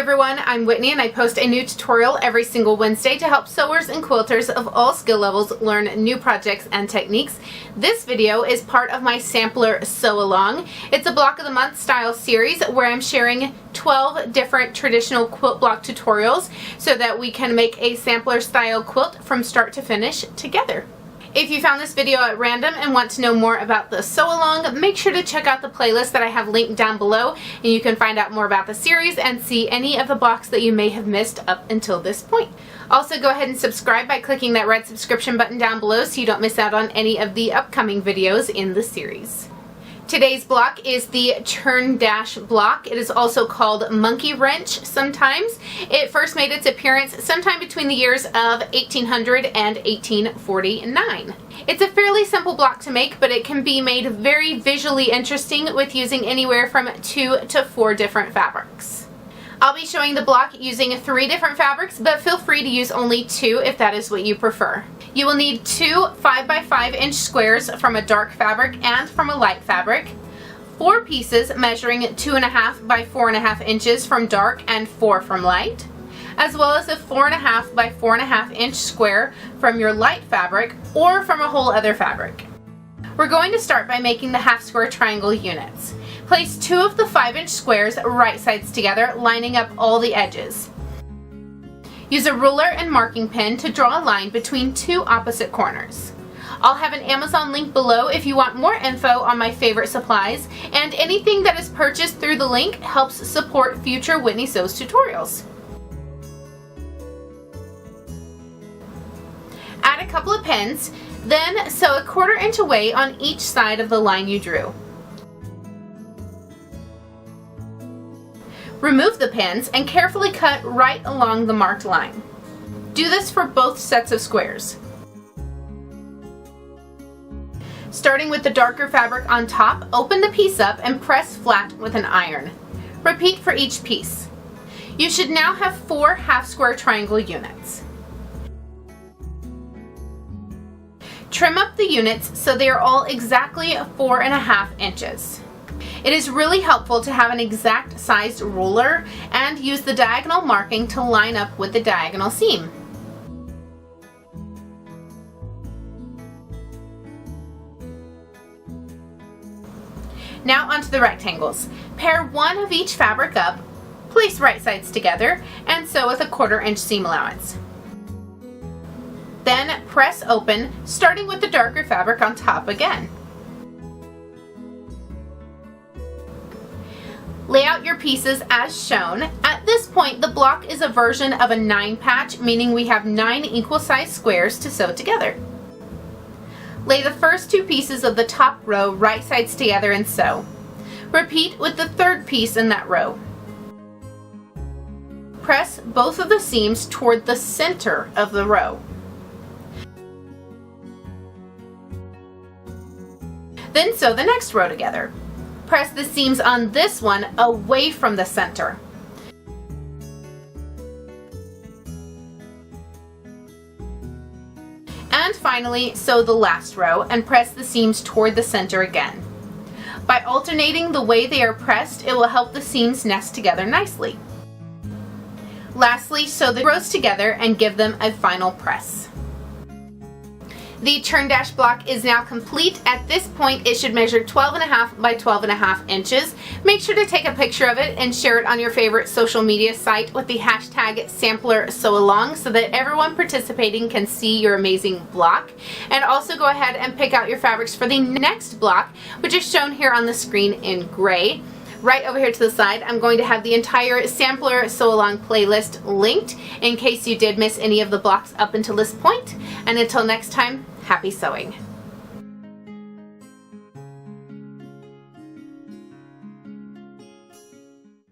everyone, I'm Whitney and I post a new tutorial every single Wednesday to help sewers and quilters of all skill levels learn new projects and techniques. This video is part of my sampler sew along. It's a block of the month style series where I'm sharing 12 different traditional quilt block tutorials so that we can make a sampler style quilt from start to finish together. If you found this video at random and want to know more about the sew along, make sure to check out the playlist that I have linked down below and you can find out more about the series and see any of the blocks that you may have missed up until this point. Also, go ahead and subscribe by clicking that red subscription button down below so you don't miss out on any of the upcoming videos in the series. Today's block is the Churn dash block. It is also called monkey wrench sometimes. It first made its appearance sometime between the years of 1800 and 1849. It's a fairly simple block to make, but it can be made very visually interesting with using anywhere from 2 to 4 different fabrics. I'll be showing the block using 3 different fabrics, but feel free to use only 2 if that is what you prefer. You will need 2 5x5 inch squares from a dark fabric and from a light fabric, 4 pieces measuring 2.5 by 4.5 inches from dark and 4 from light, as well as a 4.5 by 4.5 inch square from your light fabric or from a whole other fabric. We're going to start by making the half square triangle units. Place 2 of the 5-inch squares right sides together, lining up all the edges. Use a ruler and marking pen to draw a line between 2 opposite corners. I'll have an Amazon link below if you want more info on my favorite supplies, and anything that is purchased through the link helps support future Whitney Sews tutorials. Add a couple of pins, then sew a 1/4 inch away on each side of the line you drew. Remove the pins and carefully cut right along the marked line. Do this for both sets of squares. Starting with the darker fabric on top, open the piece up and press flat with an iron. Repeat for each piece. You should now have 4 half square triangle units. Trim up the units so they are all exactly 4.5 inches. It is really helpful to have an exact sized ruler and use the diagonal marking to line up with the diagonal seam. Now onto the rectangles. Pair 1 of each fabric up, place right sides together, and sew with a 1/4 inch seam allowance. Then press open, starting with the darker fabric on top again. Lay out your pieces as shown. At this point, the block is a version of a 9 patch, meaning we have 9 equal sized squares to sew together. Lay the first 2 pieces of the top row right sides together and sew. Repeat with the 3rd piece in that row. Press both of the seams toward the center of the row. Then sew the next row together. Press the seams on this one away from the center. And finally, sew the last row and press the seams toward the center again. By alternating the way they are pressed, it will help the seams nest together nicely. Lastly, sew the rows together and give them a final press. The Churn dash block is now complete. At this point, it should measure 12.5 by 12.5 inches. Make sure to take a picture of it and share it on your favorite social media site with the hashtag sampler sew along so that everyone participating can see your amazing block. And also go ahead and pick out your fabrics for the next block, which is shown here on the screen in gray. Right over here to the side, I'm going to have the entire sampler sew along playlist linked in case you did miss any of the blocks up until this point. And until next time, happy sewing.